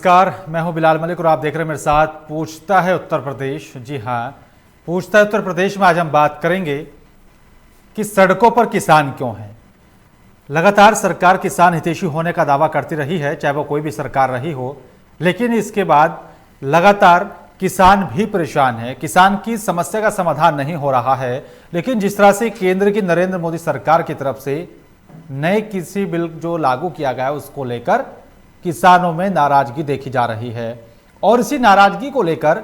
नमस्कार, मैं हूं बिलाल मलिक और आप देख रहे हैं मेरे साथ पूछता है उत्तर प्रदेश। जी हाँ, पूछता है उत्तर प्रदेश में आज हम बात करेंगे कि सड़कों पर किसान क्यों हैं। लगातार सरकार किसान हितैषी होने का दावा करती रही है, चाहे वो कोई भी सरकार रही हो, लेकिन इसके बाद लगातार किसान भी परेशान है। किसान की समस्या का समाधान नहीं हो रहा है। लेकिन जिस तरह से केंद्र की नरेंद्र मोदी सरकार की तरफ से नए कृषि बिल जो लागू किया गया है उसको लेकर किसानों में नाराजगी देखी जा रही है और इसी नाराजगी को लेकर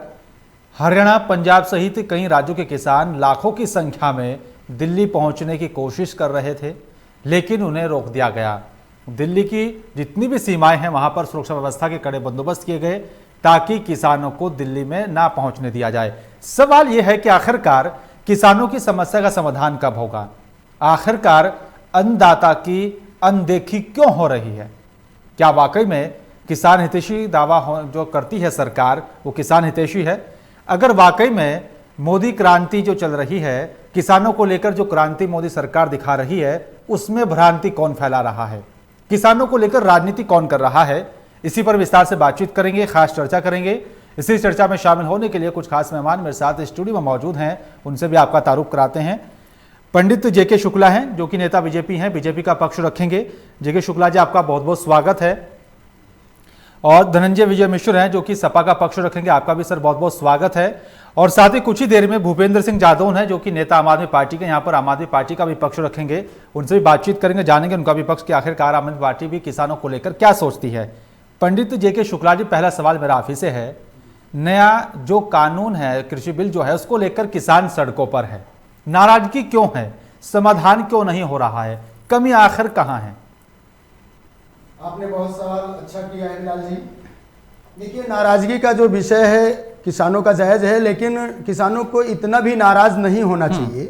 हरियाणा, पंजाब सहित कई राज्यों के किसान लाखों की संख्या में दिल्ली पहुंचने की कोशिश कर रहे थे, लेकिन उन्हें रोक दिया गया। दिल्ली की जितनी भी सीमाएं हैं वहां पर सुरक्षा व्यवस्था के कड़े बंदोबस्त किए गए ताकि किसानों को दिल्ली में ना पहुंचने दिया जाए। सवाल यह है कि आखिरकार किसानों की समस्या का समाधान कब होगा? आखिरकार अन्नदाता की अनदेखी क्यों हो रही है? क्या वाकई में किसान हितैषी दावा जो करती है सरकार वो किसान हितैषी है? अगर वाकई में मोदी क्रांति जो चल रही है, किसानों को लेकर जो क्रांति मोदी सरकार दिखा रही है, उसमें भ्रांति कौन फैला रहा है? किसानों को लेकर राजनीति कौन कर रहा है? इसी पर विस्तार से बातचीत करेंगे, खास चर्चा करेंगे। इसी चर्चा में शामिल होने के लिए कुछ खास मेहमान मेरे साथ स्टूडियो में मौजूद हैं, उनसे भी आपका तारुफ कराते हैं। पंडित जेके शुक्ला हैं जो कि नेता बीजेपी हैं, बीजेपी का पक्ष रखेंगे। जेके शुक्ला जी, आपका बहुत बहुत स्वागत है। और धनंजय विजय मिश्र हैं जो कि सपा का पक्ष रखेंगे, आपका भी सर बहुत बहुत स्वागत है। और साथ ही कुछ ही देर में भूपेंद्र सिंह जादौन हैं जो कि नेता आम आदमी पार्टी के, यहाँ पर आम आदमी पार्टी का भी पक्ष रखेंगे, उनसे भी बातचीत करेंगे, जानेंगे उनका भी पक्ष कि आखिरकार आम आदमी पार्टी भी किसानों को लेकर क्या सोचती है। पंडित जेके शुक्ला जी, पहला सवाल मेरा आप ही से है। नया जो कानून है, कृषि बिल जो है, उसको लेकर किसान सड़कों पर है, नाराजगी क्यों है? समाधान क्यों नहीं हो रहा है? कमी आखिर कहां है? आपने बहुत सवाल अच्छा किया है बिलाल जी। देखिए, नाराजगी का जो विषय है किसानों का जायज है, लेकिन किसानों को इतना भी नाराज नहीं होना चाहिए।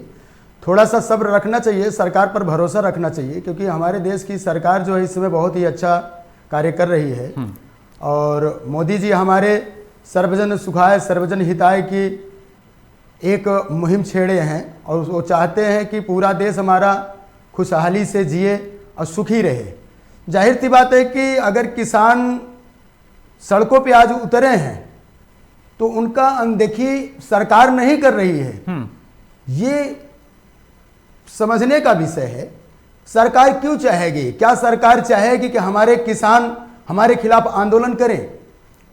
थोड़ा सा सब्र रखना चाहिए, सरकार पर भरोसा रखना चाहिए, क्योंकि हमारे देश की सरकार जो है इस समय बहुत ही अच्छा कार्य कर रही है। और मोदी जी हमारे सर्वजन सुखाय सर्वजन हिताय की एक मुहिम छेड़े हैं और वो चाहते हैं कि पूरा देश हमारा खुशहाली से जिए और सुखी रहे। जाहिर सी बात है कि अगर किसान सड़कों पे आज उतरे हैं तो उनका अनदेखी सरकार नहीं कर रही है, ये समझने का विषय है। सरकार क्यों चाहेगी? क्या सरकार चाहेगी कि हमारे किसान हमारे खिलाफ आंदोलन करें?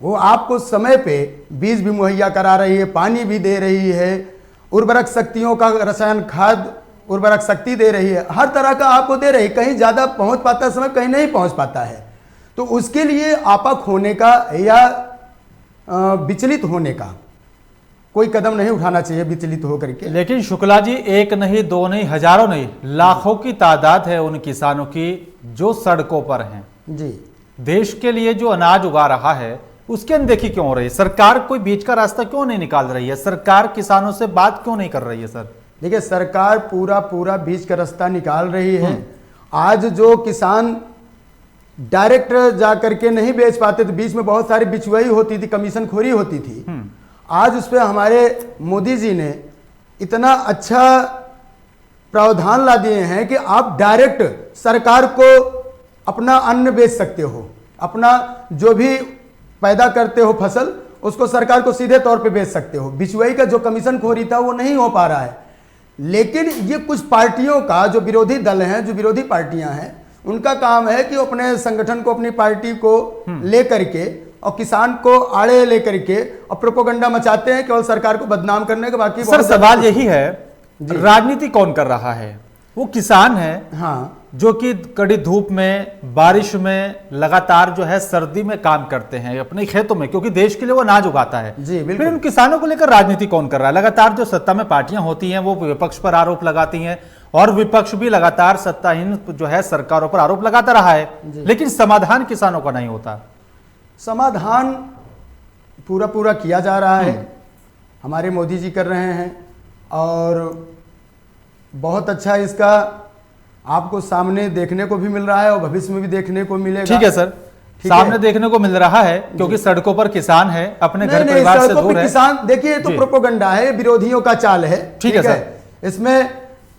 वो आपको समय पे बीज भी मुहैया करा रही है, पानी भी दे रही है, उर्वरक शक्तियों का रसायन खाद उर्वरक शक्ति दे रही है, हर तरह का आपको दे रही है। कहीं ज़्यादा पहुंच पाता है समय, कहीं नहीं पहुंच पाता है। तो उसके लिए आपक होने का या विचलित होने का कोई कदम नहीं उठाना चाहिए विचलित होकर के। लेकिन शुक्ला जी, एक नहीं, दो नहीं, हजारों नहीं, लाखों की तादाद है उन किसानों की जो सड़कों पर हैं। जी, देश के लिए जो अनाज उगा रहा है उसकी अनदेखी क्यों हो रही है? सरकार कोई बीच का रास्ता क्यों नहीं निकाल रही है? सरकार किसानों से बात क्यों नहीं कर रही है? सर देखिए, सरकार पूरा बीच का रास्ता निकाल रही है। आज जो किसान डायरेक्ट जा करके नहीं बेच पाते थे, बीच में बहुत सारी बिचवाई होती थी, कमीशन खोरी होती थी। आज उस पर हमारे मोदी जी ने इतना अच्छा प्रावधान ला दिए हैं कि आप डायरेक्ट सरकार को अपना अन्न बेच सकते हो, अपना जो भी पैदा करते हो फसल, उसको सरकार को सीधे तौर पे बेच सकते हो। बिचवाई का जो कमीशन खोरी था वो नहीं हो पा रहा है। लेकिन ये कुछ पार्टियों का, जो विरोधी दल हैं, जो विरोधी पार्टियां हैं, उनका काम है कि अपने संगठन को, अपनी पार्टी को लेकर के और किसान को आड़े लेकर के और प्रोपोगंडा मचाते हैं केवल सरकार को बदनाम करने के। बाकी सर सवाल यही है, राजनीति कौन कर रहा है? वो किसान है, हाँ, जो कि कड़ी धूप में, बारिश में, लगातार जो है सर्दी में काम करते हैं अपने खेतों में, क्योंकि देश के लिए वो अनाज उगाता है। जी बिल्कुल। फिर उन किसानों को लेकर राजनीति कौन कर रहा है? लगातार जो सत्ता में पार्टियां होती हैं वो विपक्ष पर आरोप लगाती हैं और विपक्ष भी लगातार सत्ताहीन जो है सरकारों पर आरोप लगाता रहा है, लेकिन समाधान किसानों का नहीं होता। समाधान पूरा किया जा रहा है, हमारे मोदी जी कर रहे हैं और बहुत अच्छा इसका आपको सामने देखने को भी मिल रहा है और भविष्य में भी देखने को मिलेगा। ठीक है सर, सामने देखने को मिल रहा है क्योंकि सड़कों पर किसान है, अपने घर परिवार से दूर है। किसान, देखिए, ये तो प्रोपोगंडा है, विरोधियों का चाल है। ठीक है सर, इसमें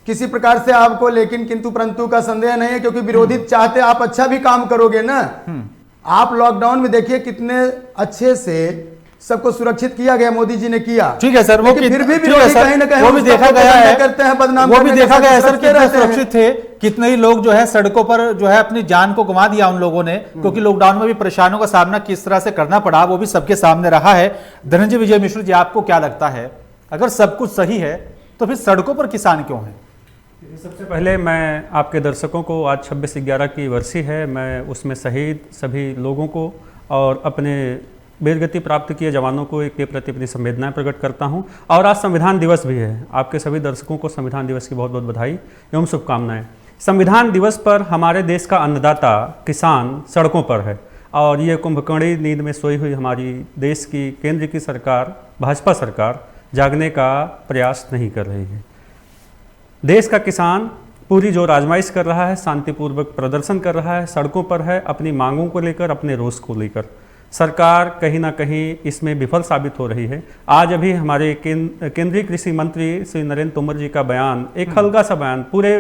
किसी प्रकार से आपको लेकिन किंतु परंतु का संदेह नहीं है, क्योंकि विरोधी चाहते आप अच्छा भी काम करोगे ना, आप लॉकडाउन में देखिए कितने अच्छे से सबको सुरक्षित किया गया, मोदी जी ने किया। ठीक है सर, वो फिर भी ठीक है विरोधी सर, कहीं ना कहीं वो भी देखा गया है, करते हैं, बदनाम वो भी करने देखा का गया है सर, करते कितने रहते हैं। सुरक्षित थे, कितने ही लोग जो है सड़कों पर जो है अपनी जान को गंवा दिया उन लोगों ने, क्योंकि लॉकडाउन में भी परेशानियों का सामना किस तरह से करना पड़ा वो भी सबके सामने रहा है। धनंजय विजय मिश्र जी, आपको क्या लगता है, अगर सब कुछ सही है तो फिर सड़कों पर किसान क्यों है? सबसे पहले मैं आपके दर्शकों को, आज 26/11 की वर्षी है, मैं उसमें शहीद सभी लोगों को और अपने वीरगति प्राप्त किए जवानों को के प्रति अपनी संवेदनाएं प्रकट करता हूं। और आज संविधान दिवस भी है। आपके सभी दर्शकों को संविधान दिवस की बहुत बहुत बधाई एवं शुभकामनाएं। संविधान दिवस पर हमारे देश का अन्नदाता किसान सड़कों पर है और ये कुंभकर्णी नींद में सोई हुई हमारी देश की केंद्र की सरकार, भाजपा सरकार, जागने का प्रयास नहीं कर रही है। देश का किसान पूरी जोर आजमाइश कर रहा है, शांतिपूर्वक प्रदर्शन कर रहा है, सड़कों पर है, अपनी मांगों को लेकर, अपने रोष को लेकर। सरकार कहीं ना कहीं इसमें विफल साबित हो रही है। आज अभी हमारे केंद्रीय कृषि मंत्री श्री नरेंद्र तोमर जी का बयान, एक हल्का सा बयान, पूरे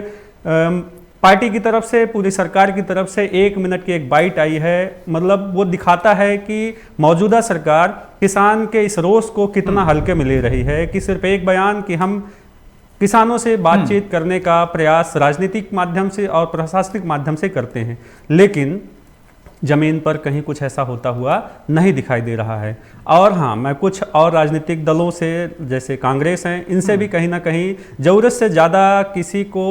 पार्टी की तरफ से, पूरी सरकार की तरफ से 1 मिनट की एक बाइट आई है। मतलब वो दिखाता है कि मौजूदा सरकार किसान के इस रोष को कितना हल्के में ले रही है, कि सिर्फ एक बयान कि हम किसानों से बातचीत करने का प्रयास राजनीतिक माध्यम से और प्रशासनिक माध्यम से करते हैं, लेकिन जमीन पर कहीं कुछ ऐसा होता हुआ नहीं दिखाई दे रहा है। और हाँ, मैं कुछ और राजनीतिक दलों से, जैसे कांग्रेस हैं, इनसे भी कहीं ना कहीं ज़रूरत से ज़्यादा किसी को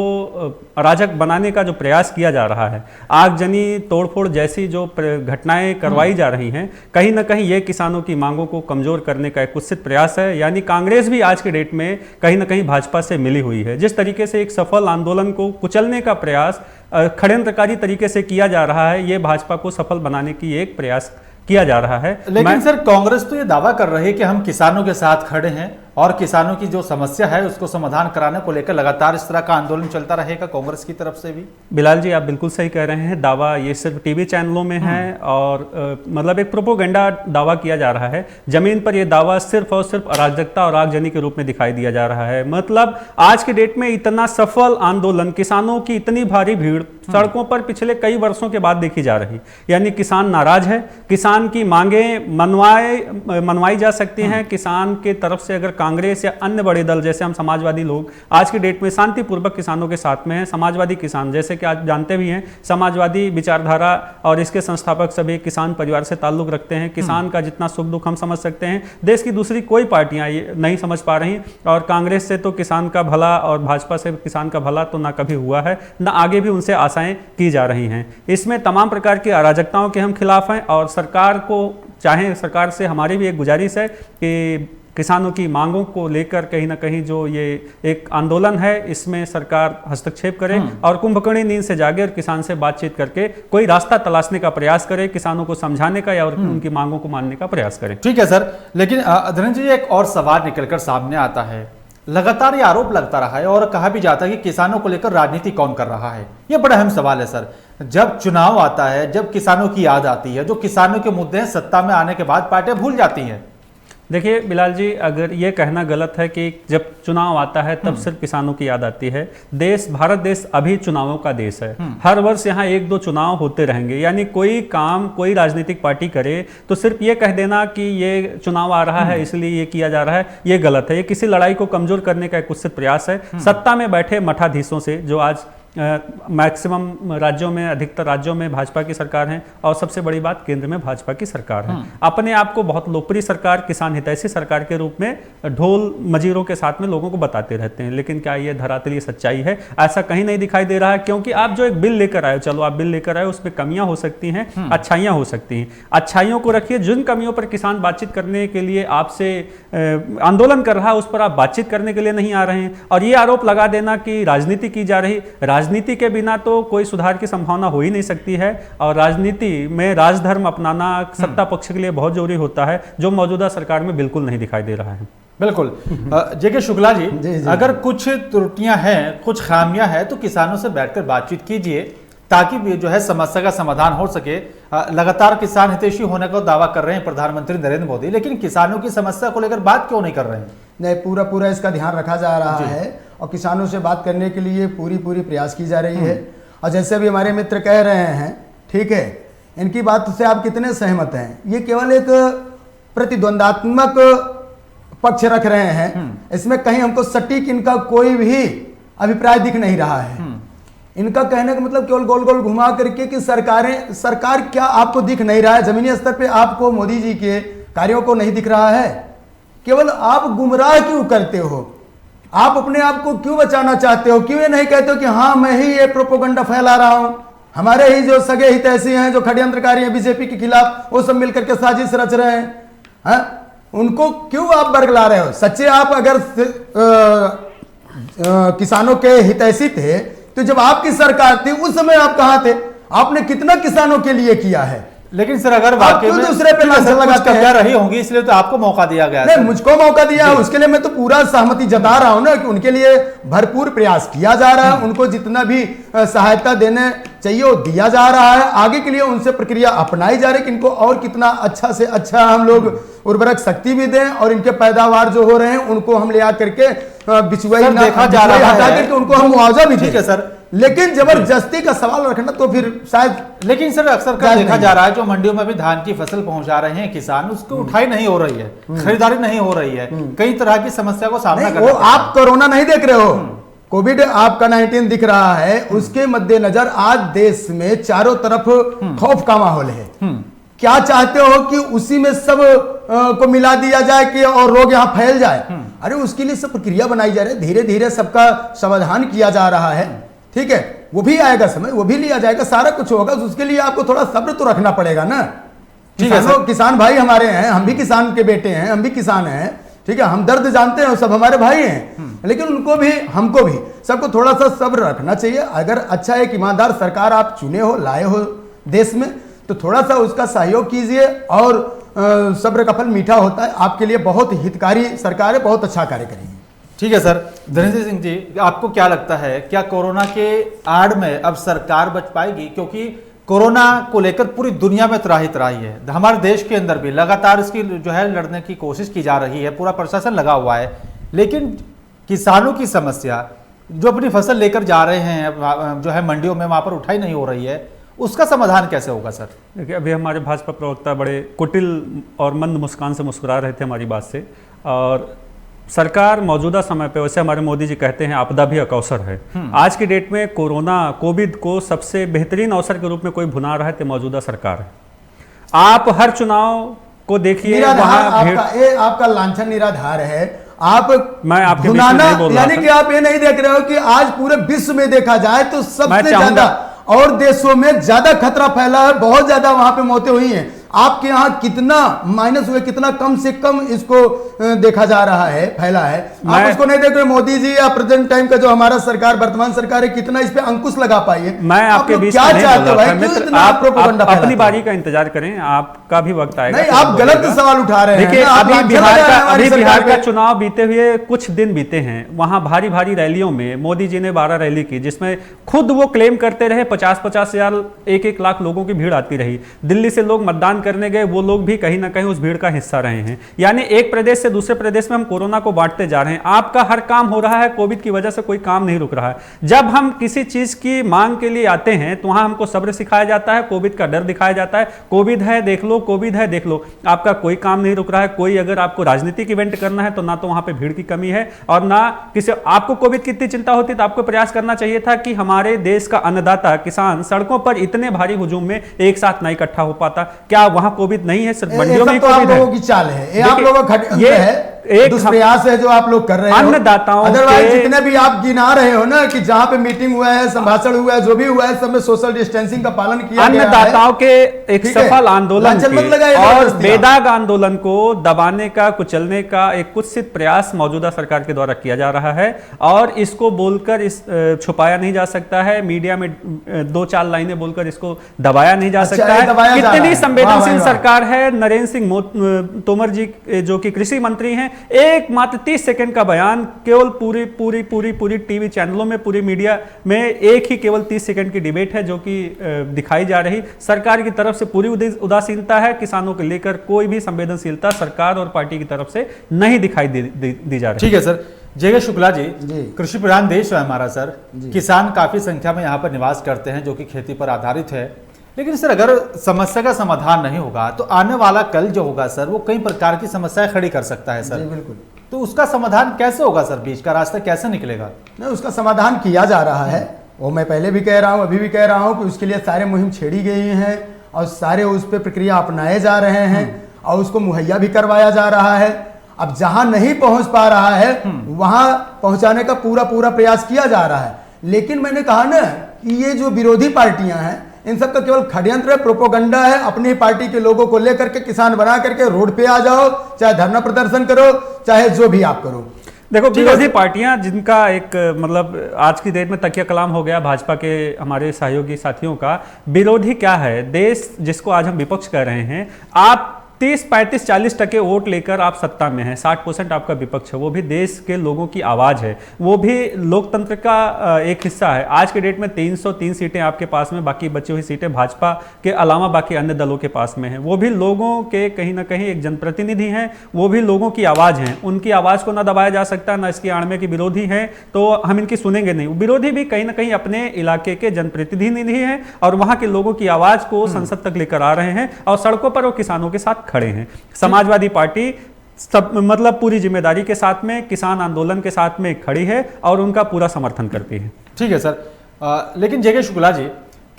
अराजक बनाने का जो प्रयास किया जा रहा है, आगजनी तोड़फोड़ जैसी जो घटनाएं करवाई जा रही हैं, कहीं ना कहीं ये किसानों की मांगों को कमज़ोर करने का एक कुत्सित प्रयास है। यानी कांग्रेस भी आज के डेट में कहीं ना कहीं भाजपा से मिली हुई है। जिस तरीके से एक सफल आंदोलन को कुचलने का प्रयास षड्यंत्रकारी तरीके से किया जा रहा है, ये भाजपा को सफल बनाने की एक प्रयास किया जा रहा है। लेकिन सर, कांग्रेस तो ये दावा कर रही है कि हम किसानों के साथ खड़े हैं और किसानों की जो समस्या है उसको समाधान कराने को लेकर लगातार इस तरह का आंदोलन चलता रहेगा कांग्रेस की तरफ से भी। बिलाल जी, आप बिल्कुल सही कह रहे हैं। दावा ये सिर्फ टीवी चैनलों में है और मतलब एक प्रोपोगेंडा दावा किया जा रहा है। जमीन पर यह दावा सिर्फ और सिर्फ अराजकता और आगजनी के रूप में दिखाई दिया जा रहा है। मतलब आज के डेट में इतना सफल आंदोलन, किसानों की इतनी भारी भीड़ सड़कों पर पिछले कई वर्षों के बाद देखी जा रही, यानी किसान नाराज है, किसान की मांगे मनवाई जा सकती हैं। किसान के तरफ से अगर कांग्रेस या अन्य बड़े दल जैसे हम समाजवादी लोग आज की डेट में शांतिपूर्वक किसानों के साथ में हैं। समाजवादी किसान, जैसे कि आज जानते भी हैं, समाजवादी विचारधारा और इसके संस्थापक सभी किसान परिवार से ताल्लुक रखते हैं। किसान का जितना सुख दुख हम समझ सकते हैं, देश की दूसरी कोई पार्टियां ये नहीं समझ पा रही। और कांग्रेस से तो किसान का भला और भाजपा से किसान का भला तो ना कभी हुआ है, ना आगे भी उनसे आशाएं की जा रही हैं। इसमें तमाम प्रकार की अराजकताओं के हम खिलाफ हैं और सरकार को, चाहे सरकार से हमारी भी एक गुजारिश है कि किसानों की मांगों को लेकर कहीं ना कहीं जो ये एक आंदोलन है, इसमें सरकार हस्तक्षेप करे और कुंभकर्णी नींद से जागे और किसान से बातचीत करके कोई रास्ता तलाशने का प्रयास करे, किसानों को समझाने का या और उनकी मांगों को मानने का प्रयास करे। ठीक है सर, लेकिन धनंजय जी, एक और सवाल निकलकर सामने आता है। लगातार ये आरोप लगता रहा है और कहा भी जाता है कि किसानों को लेकर राजनीति कौन कर रहा है। ये बड़ा अहम सवाल है सर। जब चुनाव आता है, जब किसानों की याद आती है, जो किसानों के मुद्दे हैं, सत्ता में आने के बाद पार्टियां भूल जाती हैं। देखिए बिलाल जी, अगर ये कहना गलत है कि जब चुनाव आता है तब सिर्फ किसानों की याद आती है। भारत देश अभी चुनावों का देश है। हर वर्ष यहाँ 1-2 चुनाव होते रहेंगे। यानी कोई काम कोई राजनीतिक पार्टी करे तो सिर्फ ये कह देना कि ये चुनाव आ रहा है इसलिए ये किया जा रहा है, ये गलत है। ये किसी लड़ाई को कमजोर करने का एक कुत्सित प्रयास है। सत्ता में बैठे मठाधीशों से, जो आज मैक्सिमम राज्यों में, अधिकतर राज्यों में भाजपा की सरकार है और सबसे बड़ी बात केंद्र में भाजपा की सरकार है, अपने आप को बहुत लोकप्रिय सरकार, किसान हितैषी सरकार के रूप में ढोल मजीरों के साथ में लोगों को बताते रहते हैं। लेकिन क्या ये धरातलीय सच्चाई है? ऐसा कहीं नहीं दिखाई दे रहा है। क्योंकि आप जो एक बिल लेकर आए, चलो आप बिल लेकर आए, उसमें कमियां हो सकती हैं, अच्छाइयां हो सकती हैं। अच्छाइयों को रखिए, जिन कमियों पर किसान बातचीत करने के लिए आपसे आंदोलन कर रहा है उस पर आप बातचीत करने के लिए नहीं आ रहे हैं। और ये आरोप लगा देना कि राजनीति की जा रही, राजनीति के बिना तो कोई सुधार की संभावना हो ही नहीं सकती है। और राजनीति में राजधर्म अपनाना सत्ता पक्ष के लिए बहुत जरूरी होता है, जो मौजूदा सरकार में बिल्कुल नहीं दिखाई दे रहा है। बिल्कुल। जेके शुक्ला जी, अगर कुछ त्रुटियां हैं, कुछ खामियां हैं, तो किसानों से बैठकर बातचीत कीजिए ताकि जो है समस्या का समाधान हो सके। लगातार किसान हितैषी होने का दावा कर रहे हैं प्रधानमंत्री नरेंद्र मोदी, लेकिन किसानों की समस्या को लेकर बात क्यों नहीं कर रहे हैं? नहीं, पूरा इसका ध्यान रखा जा रहा है और किसानों से बात करने के लिए पूरी प्रयास की जा रही है। और जैसे भी हमारे मित्र कह रहे हैं, ठीक है, इनकी बात से आप कितने सहमत हैं? ये केवल एक प्रतिद्वंदात्मक पक्ष रख रहे हैं, इसमें कहीं हमको सटीक इनका कोई भी अभिप्राय दिख नहीं रहा है। इनका कहने का मतलब केवल गोल गोल घुमा करके कि सरकार क्या आपको दिख नहीं रहा है? जमीनी स्तर पे आपको मोदी जी के कार्यों को नहीं दिख रहा है? केवल आप गुमराह क्यों करते हो? आप अपने आप को क्यों बचाना चाहते हो? क्यों ये नहीं कहते हो कि हाँ मैं ही ये प्रोपोगंडा फैला रहा हूं, हमारे ही जो सगे हितैषी हैं, जो षड्यंत्रकारी हैं बीजेपी के खिलाफ, वो सब मिलकर के साजिश रच रहे हैं, उनको क्यों आप बरगला रहे हो? सच्चे आप अगर किसानों के हितैषी थे तो जब आपकी सरकार थी उस समय आप कहां थे? आपने कितना किसानों के लिए किया है? लेकिन सर अगर वाकई में दूसरे पे लांछन लगाते हैं, रही होंगी इसलिए तो आपको मौका दिया गया। नहीं, मुझको मौका दिया है, उसके लिए मैं तो पूरा सहमति जता रहा हूं ना कि उनके लिए भरपूर प्रयास किया जा रहा है, उनको जितना भी सहायता देने चाहिए वो दिया जा रहा है, आगे के लिए उनसे प्रक्रिया अपनाई जा रही है कि इनको और कितना अच्छा से अच्छा हम लोग उर्वरक शक्ति भी दें और इनके पैदावार जो हो रहे हैं उनको हम ले आकर के बिचवाई देखा जा रहा है, हटा करके उनको हम मुआवजा भी ठीक है सर। लेकिन जबरदस्ती का सवाल रखना तो फिर शायद, लेकिन सर अक्सर का देखा जा रहा है जो मंडियों में भी धान की फसल पहुंचा रहे हैं किसान, उसको उठाई नहीं हो रही है, खरीदारी नहीं हो रही है, कई तरह की समस्या को सामना करना। वो आप कोरोना नहीं देख रहे हो, कोविड आपका 19 दिख रहा है, उसके मद्देनजर आज देश में चारों तरफ खौफ का माहौल है। क्या चाहते हो कि उसी में सब को मिला दिया जाए कि और रोग यहां फैल जाए? अरे उसके लिए सब प्रक्रिया बनाई जा रही है, धीरे धीरे सबका समाधान किया जा रहा है, ठीक है? वो भी आएगा समय, वो भी लिया जाएगा, सारा कुछ होगा, उसके लिए आपको थोड़ा सब्र तो रखना पड़ेगा ना। किसान भाई हमारे हैं, हम भी किसान के बेटे हैं, हम भी किसान हैं, ठीक है? हम दर्द जानते हैं, सब हमारे भाई हैं, लेकिन उनको भी हमको भी सबको थोड़ा सा सब्र रखना चाहिए। अगर अच्छा एक ईमानदार सरकार आप चुने हो, लाए हो देश में, तो थोड़ा सा उसका सहयोग कीजिए और सब्र का फल मीठा होता है। आपके लिए बहुत हितकारी सरकार है, बहुत अच्छा कार्य करेगी। ठीक है सर। धीरेन्द्र सिंह जी, आपको क्या लगता है, क्या कोरोना के आड़ में अब सरकार बच पाएगी? क्योंकि कोरोना को लेकर पूरी दुनिया में त्राही है, हमारे देश के अंदर भी लगातार इसकी जो है लड़ने की कोशिश की जा रही है, पूरा प्रशासन लगा हुआ है, लेकिन किसानों की समस्या जो अपनी फसल लेकर जा रहे हैं जो है मंडियों में, वहां पर उठाई नहीं हो रही है, उसका समाधान कैसे होगा सर? देखिए, अभी हमारे भाजपा प्रवक्ता बड़े कुटिल और मंद मुस्कान से मुस्कुरा रहे थे हमारी बात से, और सरकार मौजूदा समय पे, वैसे हमारे मोदी जी कहते हैं आपदा भी एक अवसर है। आज की डेट में कोविड को सबसे बेहतरीन अवसर के रूप में कोई भुना रहा है तो मौजूदा सरकार है। आप हर चुनाव को देखिए, आपका लांछन निराधार है। मैं आपके भुनाना यानी कि आप ये नहीं देख रहे हो कि आज पूरे विश्व में देखा जाए तो सबसे ज्यादा और देशों में ज्यादा खतरा फैला है, बहुत ज्यादा वहां पे मौतें हुई हैं। आपके यहाँ कितना माइनस हुए, कितना कम से कम इसको देखा जा रहा है, फैला है। आप उसको नहीं देख रहे। मोदी जी या प्रेजेंट टाइम का जो हमारा सरकार, वर्तमान सरकार है, कितना इस पे अंकुश लगा पाई है? मैं आपके बीच क्या चाहते हो? आप अपनी बारी का इंतजार करें, आपका भी वक्त आएगा। नहीं, आप गलत सवाल उठा रहे हैं। देखिए, अभी बिहार का चुनाव बीते हुए कुछ दिन बीते हैं, वहां भारी भारी रैलियों में मोदी जी ने 12 रैली की, जिसमें खुद वो क्लेम करते रहे 50-50 हजार 1-1 लाख लोगों की भीड़ आती रही। दिल्ली से लोग मतदान करने गए, वो लोग भी कहीं ना कहीं उस भीड़ का हिस्सा रहे हैं। यानी एक प्रदेश से दूसरे प्रदेश में हम कोरोना को बांटते जा रहे हैं। आपका हर काम हो रहा है, कोविड की वजह से कोई काम नहीं रुक रहा है। जब हम किसी चीज की मांग के लिए आते हैं तो वहां हमको सब्र सिखाया जाता है, कोविड का डर दिखाया जाता है, कोविड है देख लो, कोविड है देख लो। आपका कोई काम नहीं रुक रहा है। कोई अगर आपको राजनीतिक इवेंट करना है तो ना तो वहां पे भीड़ की कमी है और ना किसी आपको कोविड की इतनी चिंता होती तो आपको प्रयास करना चाहिए था कि हमारे देश का अन्नदाता किसान सड़कों पर इतने भारी हुजूम में एक साथ ना इकट्ठा हो पाता। क्या वहां कोविड नहीं है? सिर्फ मंडियों में तो आप लोगों की चाल है, ये आप लोगों का एक दुष्प्रयास है जो आप लोग कर रहे हो। अन्नदाताओं अदरवाइज जितने भी आप गिना रहे हो ना कि जहां पे मीटिंग हुआ है, संभाषण हुआ है, जो भी हुआ है, सब में सोशल डिस्टेंसिंग का पालन किया गया है। अन्नदाताओं के एक सफल आंदोलन और बेदाग आंदोलन को दबाने का, कुचलने का एक कुत्सित प्रयास मौजूदा सरकार के द्वारा किया जा रहा है और इसको बोलकर छुपाया नहीं जा सकता है। मीडिया में 2-4 लाइनें बोलकर इसको दबाया नहीं जा सकता है। कितनी संवेदनशील सरकार है। नरेंद्र सिंह तोमर जी जो कि कृषि मंत्री हैं, एक मात्र 30 सेकंड का बयान केवल पूरी टीवी चैनलों में, पूरी मीडिया में एक ही केवल 30 सेकंड की डिबेट है जो कि दिखाई जा रही। सरकार की तरफ से पूरी उदासीनता है। किसानों को लेकर कोई भी संवेदनशीलता सरकार और पार्टी की तरफ से नहीं दिखाई दी जा रही। ठीक है सर। जय शुक्ला जी, कृषि प्रधान देश है हमारा सर, किसान काफी संख्या में यहाँ पर निवास करते हैं जो कि खेती पर आधारित है, लेकिन सर अगर समस्या का समाधान नहीं होगा तो आने वाला कल जो होगा सर वो कई प्रकार की समस्याएं खड़ी कर सकता है सर। जी बिल्कुल। तो उसका समाधान कैसे होगा सर, बीच का रास्ता कैसे निकलेगा? नहीं, उसका समाधान किया जा रहा है, वो मैं पहले भी कह रहा हूँ, अभी भी कह रहा हूँ कि उसके लिए सारे मुहिम छेड़ी गई हैं और सारे उस पर प्रक्रिया अपनाए जा रहे हैं और उसको मुहैया भी करवाया जा रहा है। अब जहां नहीं पहुंच पा रहा है वहां पहुंचाने का पूरा प्रयास किया जा रहा है। लेकिन मैंने कहा ना कि ये जो विरोधी पार्टियां हैं इन सब का केवल षड्यंत्र है, प्रोपोगंडा है। अपनी पार्टी के लोगों को लेकर के किसान बना करके रोड पे आ जाओ, चाहे धरना प्रदर्शन करो, चाहे जो भी आप करो। देखो, विरोधी पार्टियां जिनका एक मतलब आज की डेट में तकिया कलाम हो गया भाजपा के हमारे सहयोगी साथियों का, विरोधी क्या है? देश जिसको आज हम विपक्ष कह रहे हैं, आप 30, 35, 40% वोट लेकर आप सत्ता में हैं, 60% आपका विपक्ष है, वो भी देश के लोगों की आवाज़ है, वो भी लोकतंत्र का एक हिस्सा है। आज के डेट में 303 सीटें आपके पास में, बाकी बची हुई सीटें भाजपा के अलावा बाकी अन्य दलों के पास में हैं। वो भी लोगों के कहीं ना कहीं एक जनप्रतिनिधि हैं, वो भी लोगों की आवाज़ हैं। उनकी आवाज़ को ना दबाया जा सकता, ना इसकी आड़ में कि विरोधी हैं तो हम इनकी सुनेंगे नहीं। विरोधी भी कहीं ना कहीं अपने इलाके के जनप्रतिनिधि हैं और वहाँ के लोगों की आवाज़ को संसद तक लेकर आ रहे हैं और सड़कों पर वो किसानों के साथ खड़े हैं। समाजवादी पार्टी सब मतलब पूरी जिम्मेदारी के साथ में किसान आंदोलन के साथ में खड़ी है और उनका पूरा समर्थन करती है। ठीक है सर, लेकिन जेके शुक्ला जी,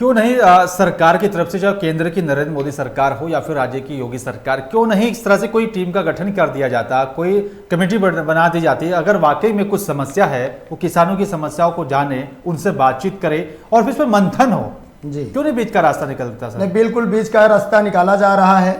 क्यों नहीं सरकार की तरफ से, चाहे केंद्र की नरेंद्र मोदी सरकार हो या फिर राज्य की योगी सरकार, क्यों नहीं इस तरह से कोई टीम का गठन कर दिया जाता, कोई कमेटी बना दी जाती है? अगर वाकई में कुछ समस्या है वो किसानों की समस्याओं को जाने, उनसे बातचीत करे और फिर इस पर मंथन हो जी, क्यों नहीं बीच का रास्ता निकलता सर? नहीं, बिल्कुल बीच का रास्ता निकाला जा रहा है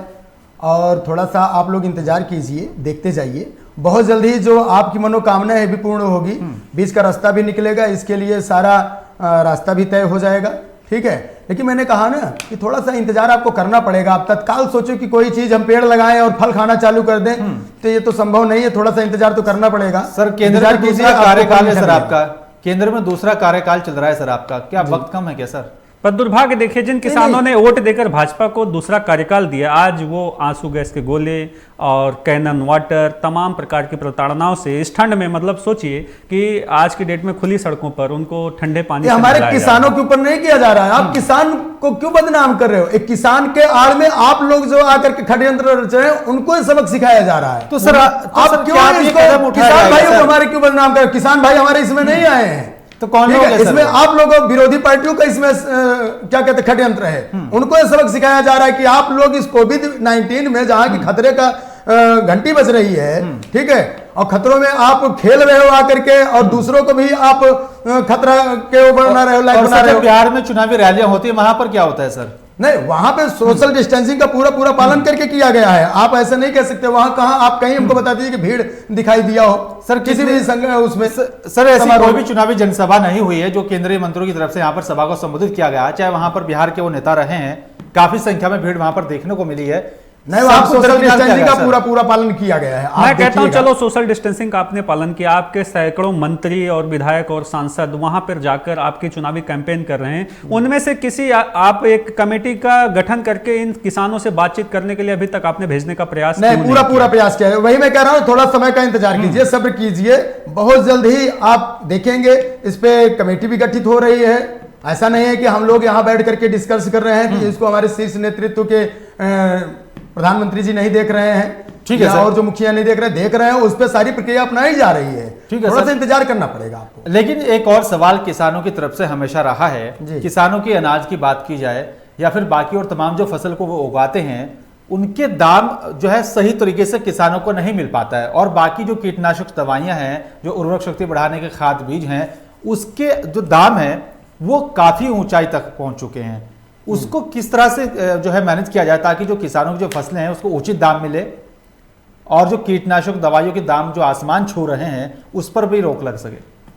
और थोड़ा सा आप लोग इंतजार कीजिए, देखते जाइए, बहुत जल्दी जो आपकी मनोकामना है भी पूर्ण होगी, बीच का रास्ता भी निकलेगा, इसके लिए सारा रास्ता भी तय हो जाएगा। ठीक है, लेकिन मैंने कहा ना कि थोड़ा सा इंतजार आपको करना पड़ेगा। आप तत्काल सोचो कि कोई चीज हम पेड़ लगाएं और फल खाना चालू कर दें, तो ये तो संभव नहीं है। थोड़ा सा इंतजार तो करना पड़ेगा सर। केंद्र में दूसरा कार्यकाल है सर आपका, केंद्र में दूसरा कार्यकाल चल रहा है सर आपका, क्या वक्त कम है क्या सर? पर दुर्भाग्य देखिए, जिन किसानों ने वोट देकर भाजपा को दूसरा कार्यकाल दिया, आज वो आंसू गैस के गोले और कैनन वाटर तमाम प्रकार की प्रताड़नाओं से इस ठंड में, मतलब सोचिए कि आज की डेट में खुली सड़कों पर उनको ठंडे पानी से हमारे किसानों के ऊपर नहीं किया जा रहा है। आप किसान को क्यों बदनाम कर रहे हो? एक किसान के आड़ में आप लोग जो आकर के षड्यंत्र रच रहे हैं उनको सबक सिखाया जा रहा है। तो सर आप क्यों किसान भाइयों को हमारे क्यों बदनाम कर? किसान भाई हमारे इसमें नहीं आए हैं, तो कौन लोग इसमें आप लोगों विरोधी पार्टियों का इसमें क्या कहते हैं षड्यंत्र है। उनको यह सबक सिखाया जा रहा है कि आप लोग इस कोविड-19 में जहां की खतरे का घंटी बज रही है, ठीक है, और खतरों में आप खेल रहे हो आकर के और दूसरों को भी आप खतरा के ऊपर बना रहे हो, लाइक बना रहे हो। बिहार में चुनावी रैलियां होती है, वहां पर क्या होता है सर? नहीं, वहां पे सोशल डिस्टेंसिंग का पूरा पालन करके किया गया है। आप ऐसे नहीं कह सकते। वहां कहां आप कहीं हमको बता दीजिए कि भीड़ दिखाई दिया हो सर किसी भी उसमें? सर ऐसी कोई भी चुनावी जनसभा नहीं हुई है जो केंद्रीय मंत्रियों की तरफ से यहां पर सभा को संबोधित किया गया, चाहे वहां पर बिहार के वो नेता रहे हैं, काफी संख्या में भीड़ वहां पर देखने को मिली है। नहीं, वहां सोशल डिस्टेंसिंग का पूरा पालन किया गया है। मैं कहता हूं चलो सोशल डिस्टेंसिंग का आपने पालन किया, आपके सैकड़ों मंत्री और विधायक और सांसद वहां पर जाकर आपकी चुनावी कैंपेन कर रहे हैं, उनमें से किसी आप एक कमेटी का गठन करके इन किसानों से बातचीत करने के लिए अभी तक आपने भेजने का प्रयास नहीं? पूरा प्रयास किया है। वही मैं कह रहा हूं, थोड़ा समय का इंतजार कीजिए, सब्र कीजिए, बहुत जल्द ही आप देखेंगे इस पे कमेटी भी गठित हो रही है। ऐसा नहीं है कि हम लोग यहाँ बैठ करके डिस्कस कर रहे हैं कि इसको हमारे शीर्ष नेतृत्व के प्रधानमंत्री जी नहीं देख रहे हैं, ठीक है, और जो मुखिया नहीं देख रहे हैं, उस पर सारी प्रक्रिया अपनाई जा रही है। ठीक है, थोड़ा सा इंतजार करना पड़ेगा आपको। लेकिन एक और सवाल किसानों की तरफ से हमेशा रहा है, किसानों के अनाज की बात की जाए या फिर बाकी और तमाम जो फसल को वो उगाते हैं उनके दाम जो है सही तरीके से किसानों को नहीं मिल पाता है, और बाकी जो कीटनाशक दवाइयां हैं, जो उर्वरक शक्ति बढ़ाने के खाद बीज हैं, उसके जो दाम है वो काफी ऊंचाई तक पहुंच चुके हैं। उसको किस तरह से जो है मैनेज किया जाए ताकि जो किसानों की जो फसलें हैं उसको उचित दाम मिले और जो कीटनाशक दवाइयों के दाम जो आसमान छू रहे हैं उस पर भी रोक लग सके?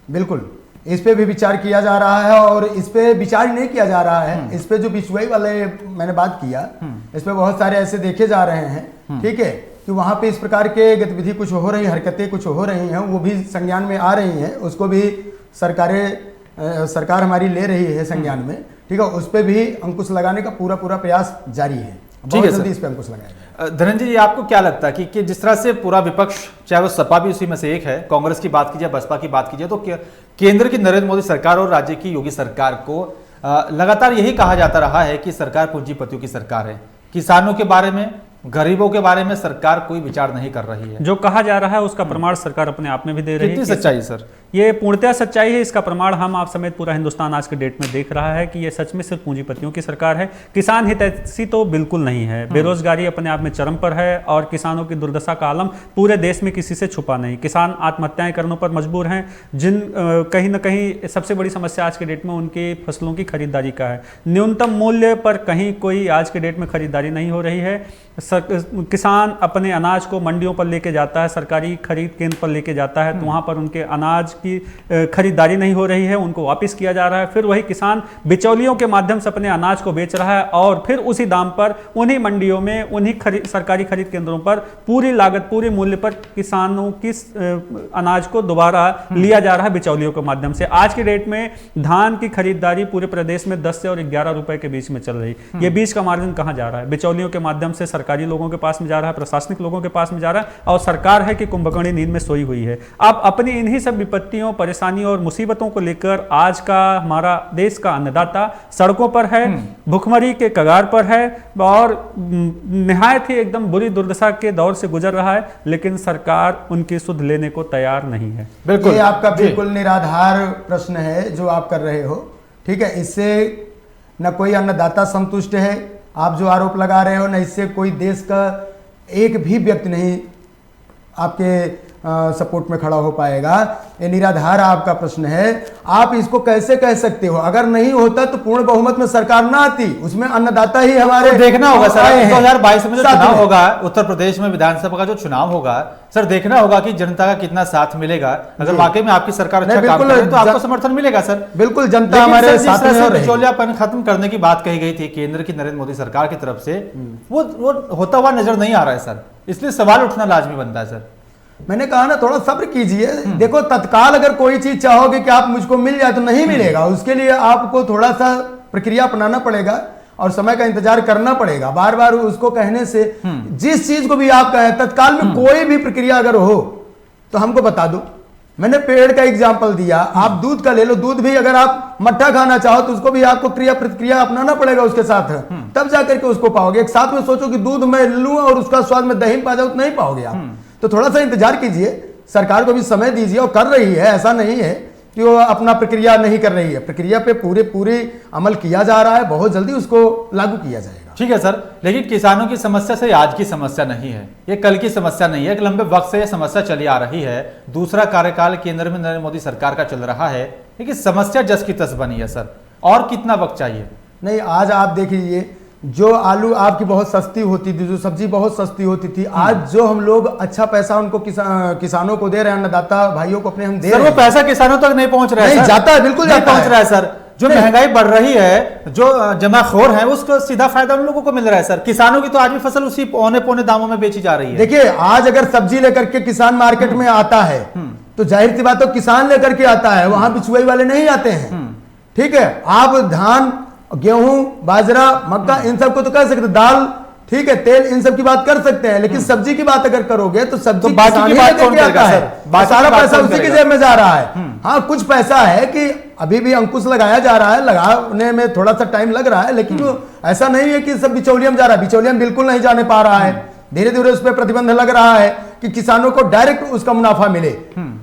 बिल्कुल, इस पे भी विचार किया जा रहा है और इस पे विचार नहीं किया जा रहा है। इस पे जो बिचुआई वाले मैंने बात किया, इस पे बहुत सारे ऐसे देखे जा रहे हैं, ठीक है, कि वहां पे इस प्रकार के गतिविधि कुछ हो रही, हरकतें कुछ हो रही हैं, वो भी संज्ञान में आ रही हैं, उसको भी सरकार हमारी ले रही है संज्ञान में, ठीक है, उस पर भी अंकुश लगाने का पूरा प्रयास जारी है। ठीक है सर, इस पे अंकुश लगाएगा। धनंजय जी, आपको क्या लगता है कि जिस तरह से पूरा विपक्ष, चाहे वो सपा भी उसी में से एक है, कांग्रेस की बात कीजिए, बसपा की बात कीजिए, तो केंद्र की नरेंद्र मोदी सरकार और राज्य की योगी सरकार को लगातार यही कहा जाता रहा है कि सरकार पूंजीपतियों की सरकार है, किसानों के बारे में, गरीबों के बारे में सरकार कोई विचार नहीं कर रही है। जो कहा जा रहा है उसका प्रमाण सरकार अपने आप में भी दे रही है। कितनी सच्चाई सर? ये पूर्णतः सच्चाई है। इसका प्रमाण हम आप समेत पूरा हिंदुस्तान आज के डेट में देख रहा है कि ये सच में सिर्फ पूंजीपतियों की सरकार है। किसान हितैषी तो बिल्कुल नहीं है। बेरोजगारी अपने आप में चरम पर है और किसानों की दुर्दशा का आलम पूरे देश में किसी से छुपा नहीं। किसान आत्महत्याएं करने पर मजबूर हैं, जिन कहीं ना कहीं सबसे बड़ी समस्या आज के डेट में उनकी फसलों की खरीदारी का है। न्यूनतम मूल्य पर कहीं कोई आज के डेट में खरीदारी नहीं हो रही है। किसान अपने अनाज को मंडियों पर लेके जाता है, सरकारी खरीद केंद्र पर लेके जाता है, तो वहां पर उनके अनाज की खरीदारी नहीं हो रही है, उनको वापस किया जा रहा है। फिर वही किसान बिचौलियों के माध्यम से अपने अनाज को बेच रहा है और फिर उसी दाम पर उन्हीं मंडियों में, उन्हीं सरकारी खरीद केंद्रों पर पूरी लागत, पूरे मूल्य पर किसानों की अनाज को दोबारा लिया जा रहा है बिचौलियों के माध्यम से। आज के डेट में धान की खरीदारी पूरे प्रदेश में 10 से और 11 रुपए के बीच में चल रही। ये बीच का मार्जिन कहां जा रहा है? बिचौलियों के माध्यम से सरकारी लोगों के पास में जा रहा है, प्रशासनिक लोगों के पास में जा रहा है, और सरकार है कि कुंभकर्णी नींद में सोई हुई है। अब अपनी इन्हीं सब विपत्तियों, परेशानियों और मुसीबतों को लेकर आज का हमारा देश का अन्नदाता सड़कों पर है, भुखमरी के कगार पर है और निहायत ही एकदम बुरी दुर्दशा के दौर से गुजर रहा है, लेकिन सरकार उनकी सुध लेने को तैयार नहीं है। बिल्कुल, ये आपका बिल्कुल निराधार प्रश्न है जो आप कर रहे हो। ठीक है, इससे न कोई अन्नदाता संतुष्ट है, आप जो आरोप लगा रहे हो, न इससे कोई देश का एक भी व्यक्ति नहीं आपके सपोर्ट में खड़ा हो पाएगा। ये निराधार आपका प्रश्न है। आप इसको कैसे कह सकते हो? अगर नहीं होता तो पूर्ण बहुमत में सरकार ना आती, उसमें अन्नदाता ही हमारे तो देखना होगा सर, 2022 में जो चुनाव होगा, उत्तर प्रदेश में विधानसभा का जो चुनाव होगा सर, देखना होगा कि जनता का कितना साथ मिलेगा। अगर वाकई में आपकी सरकार अच्छा काम करे तो आपको समर्थन मिलेगा सर। बिल्कुल, जनता हमारे साथ में है। बिचौलियापन खत्म करने की बात कही गई थी केंद्र की नरेंद्र मोदी सरकार की तरफ से, वो होता हुआ नजर नहीं आ रहा है सर, इसलिए सवाल उठना लाजमी बनता है सर। मैंने कहा ना, थोड़ा सब्र कीजिए। देखो, तत्काल अगर कोई चीज चाहोगे कि आप मुझको मिल जाए तो नहीं मिलेगा। उसके लिए आपको थोड़ा सा प्रक्रिया अपनाना पड़ेगा और समय का इंतजार करना पड़ेगा। बार बार उसको कहने से, जिस चीज को भी आप कहें तत्काल में कोई भी प्रक्रिया अगर हो तो हमको बता दो। मैंने पेड़ का एग्जाम्पल दिया, आप दूध का ले लो। दूध भी अगर आप मट्ठा खाना चाहो तो उसको भी आपको क्रिया प्रतिक्रिया अपनाना पड़ेगा उसके साथ, तब जाकर के उसको पाओगे। एक साथ में सोचो कि दूध मैं लूं और उसका स्वाद में दही पा जाऊं तो नहीं पाओगे आप। तो थोड़ा सा इंतजार कीजिए, सरकार को भी समय दीजिए, और कर रही है, ऐसा नहीं है कि वो अपना प्रक्रिया नहीं कर रही है। प्रक्रिया पे पूरे अमल किया जा रहा है, बहुत जल्दी उसको लागू किया जाएगा। ठीक है सर, लेकिन किसानों की समस्या से आज की समस्या नहीं है, ये कल की समस्या नहीं है, एक लंबे वक्त से ये समस्या चली आ रही है। दूसरा कार्यकाल केंद्र में नरेंद्र मोदी सरकार का चल रहा है, लेकिन समस्या जस की तस बनी है सर। और कितना वक्त चाहिए? नहीं, आज आप देखिए, जो आलू आपकी बहुत सस्ती होती थी, जो सब्जी बहुत सस्ती होती थी, आज जो हम लोग अच्छा पैसा उनको किसानों को दे रहे हैं, अन्नदाता भाइयों को अपने हम दे रहे हैं। वो पैसा किसानों तक नहीं पहुंच रहा है, नहीं जाता है, बिल्कुल नहीं पहुंच रहा है सर। जो महंगाई बढ़ रही है, जो जमाखोर है, उसको सीधा फायदा उन लोगों को मिल रहा है सर। किसानों की तो आज भी फसल उसी पौने दामों में बेची जा रही है। देखिए, आज अगर सब्जी लेकर के किसान मार्केट में आता है तो जाहिर सी बात है किसान लेकर के आता है, वहां बिचुआई वाले नहीं आते हैं। ठीक है, आप धान, गेहूं, बाजरा, मक्का, इन सब को तो कर सकते, दाल, ठीक है, तेल, इन सब की बात कर सकते हैं, लेकिन सब्जी की बात अगर करोगे तो सब्जी तो बाकी की बात कौन करेगा सर? सारा पैसा उसी की जेब में जा रहा है। हाँ, कुछ पैसा है कि अभी भी अंकुश लगाया जा रहा है, लगाने में थोड़ा सा टाइम लग रहा है, लेकिन ऐसा नहीं है कि सब बिचौलियम जा रहा है। बिचौलियम बिल्कुल नहीं जाने पा रहा है, धीरे धीरे उस पर प्रतिबंध लग रहा है कि किसानों को डायरेक्ट उसका मुनाफा मिले।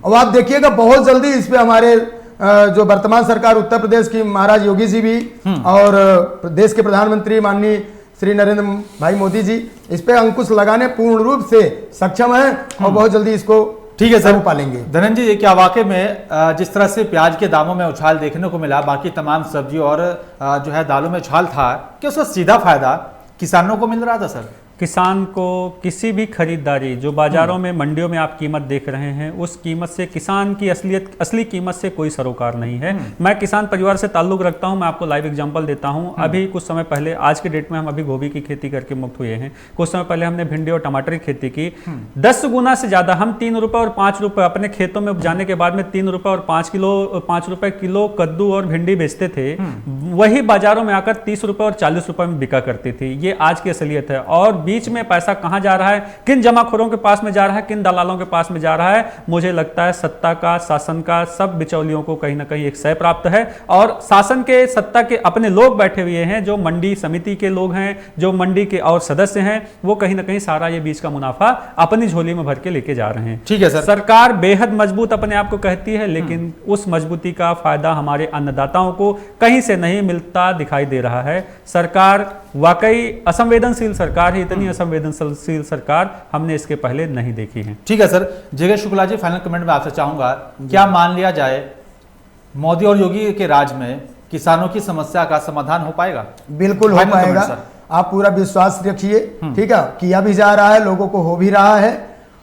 और आप देखिएगा बहुत जल्दी इस पे हमारे जो वर्तमान सरकार उत्तर प्रदेश की, महाराज योगी जी भी और देश के प्रधानमंत्री माननीय श्री नरेंद्र भाई मोदी जी इस पे अंकुश लगाने पूर्ण रूप से सक्षम है और बहुत जल्दी इसको ठीक है सर पालेंगे। धनंजय जी, क्या वाकई में जिस तरह से प्याज के दामों में उछाल देखने को मिला, बाकी तमाम सब्जियों और जो है दालों में उछाल था, कि उसका सीधा फायदा किसानों को मिल रहा था सर? किसान को किसी भी खरीदारी, जो बाजारों में, मंडियों में आप कीमत देख रहे हैं, उस कीमत से, किसान की असली कीमत से कोई सरोकार नहीं है। मैं किसान परिवार से ताल्लुक रखता हूं, मैं आपको लाइव एग्जांपल देता हूं। अभी कुछ समय पहले, आज के डेट में हम अभी गोभी की खेती करके मुक्त हुए हैं। कुछ समय पहले हमने भिंडी और टमाटर की खेती की। 10 गुना से ज्यादा हम 3 रुपए और 5 रुपए अपने खेतों में उपजाने के बाद में 3 रुपए और 5 रुपए किलो कद्दू और भिंडी बेचते थे, वही बाजारों में आकर 30 रुपए और 40 रुपए में बिका करती थी। ये आज की असलियत है। और बीच में पैसा कहां जा रहा है, किन जमाखोरों के पास में जा रहा है, किन दलालों के पास में जा रहा है, मुझे लगता है सत्ता का, शासन का, सब बिचौलियों को कहीं ना कहीं एक सह प्राप्त है। और शासन के, सत्ता के अपने लोग बैठे हुए हैं, जो मंडी समिति के लोग हैं, जो मंडी के और सदस्य हैं, वो कहीं ना कहीं सारा ये बीच का मुनाफा अपनी झोली में भर के लेके जा रहे हैं। ठीक है सर। सरकार बेहद मजबूत अपने आप को कहती है, लेकिन उस मजबूती का फायदा हमारे अन्नदाताओं को कहीं से नहीं मिलता दिखाई दे रहा है। सरकार वाकई असंवेदनशील सरकार है, इतनी असंवेदनशील सरकार हमने इसके पहले नहीं देखी है। ठीक है सर। जगह शुक्ला जी, फाइनल कमेंट में आपसे चाहूंगा, क्या मान लिया जाए मोदी और योगी के राज में किसानों की समस्या का समाधान हो पाएगा? बिल्कुल हो फाइनल कमेंट पाएगा, सर। आप पूरा विश्वास रखिए। ठीक है, किया भी जा रहा है, लोगों को हो भी रहा है।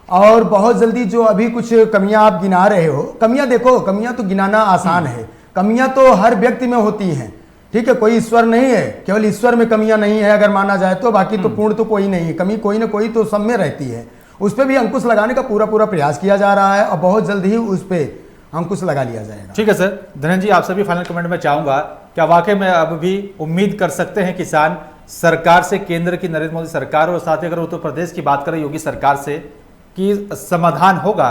और बहुत जल्दी जो अभी कुछ कमियां आप गिना रहे हो, कमियां देखो, कमियां तो गिनाना आसान है, कमियां तो हर व्यक्ति में होती हैं। ठीक है, कोई ईश्वर नहीं है, केवल ईश्वर में कमियां नहीं है अगर माना जाए तो, बाकी तो पूर्ण तो कोई नहीं है, कमी कोई ना कोई तो सब में रहती है। उस पर भी अंकुश लगाने का पूरा प्रयास किया जा रहा है और बहुत जल्द ही उस पर अंकुश लगा लिया जाएगा। ठीक है सर। धनंजय जी, आपसे भी फाइनल कमेंट में चाहूंगा, क्या वाकई में अब भी उम्मीद कर सकते हैं किसान सरकार से, केंद्र की नरेंद्र मोदी सरकार और साथ ही अगर उत्तर प्रदेश की बात करें योगी सरकार से, कि समाधान होगा?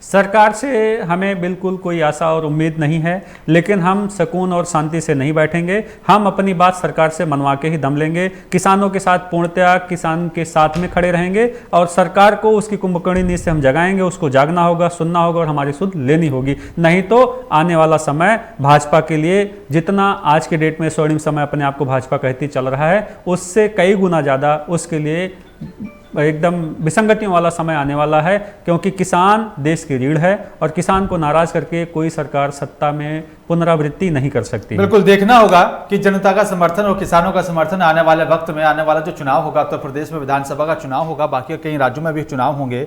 सरकार से हमें बिल्कुल कोई आशा और उम्मीद नहीं है, लेकिन हम सुकून और शांति से नहीं बैठेंगे। हम अपनी बात सरकार से मनवा के ही दम लेंगे। किसानों के साथ पूर्णतया किसान के साथ में खड़े रहेंगे और सरकार को उसकी कुंभकर्णी नींद से हम जगाएंगे। उसको जागना होगा, सुनना होगा और हमारी सुध लेनी होगी। नहीं तो आने वाला समय भाजपा के लिए, जितना आज के डेट में स्वर्णिम समय अपने आप को भाजपा कहती चल रहा है, उससे कई गुना ज़्यादा उसके लिए एकदम विसंगतियों वाला समय आने वाला है। क्योंकि किसान देश की रीढ़ है और किसान को नाराज करके कोई सरकार सत्ता में पुनरावृत्ति नहीं कर सकती। बिल्कुल देखना होगा कि जनता का समर्थन और किसानों का समर्थन आने वाले वक्त में, आने वाला जो चुनाव होगा, उत्तर प्रदेश में विधानसभा का चुनाव होगा, बाकी कई राज्यों में भी चुनाव होंगे,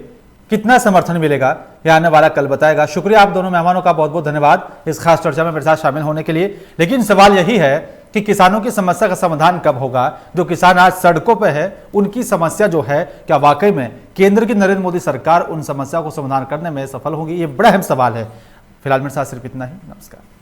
कितना समर्थन मिलेगा यह आने वाला कल बताएगा। शुक्रिया आप दोनों मेहमानों का, बहुत बहुत धन्यवाद इस खास चर्चा में मेरे साथ शामिल होने के लिए। लेकिन सवाल यही है कि किसानों की समस्या का समाधान कब होगा? जो किसान आज सड़कों पर है, उनकी समस्या जो है, क्या वाकई में केंद्र की नरेंद्र मोदी सरकार उन समस्या को समाधान करने में सफल होगी? ये बड़ा अहम सवाल है। फिलहाल मेरे साथ सिर्फ इतना ही। नमस्कार।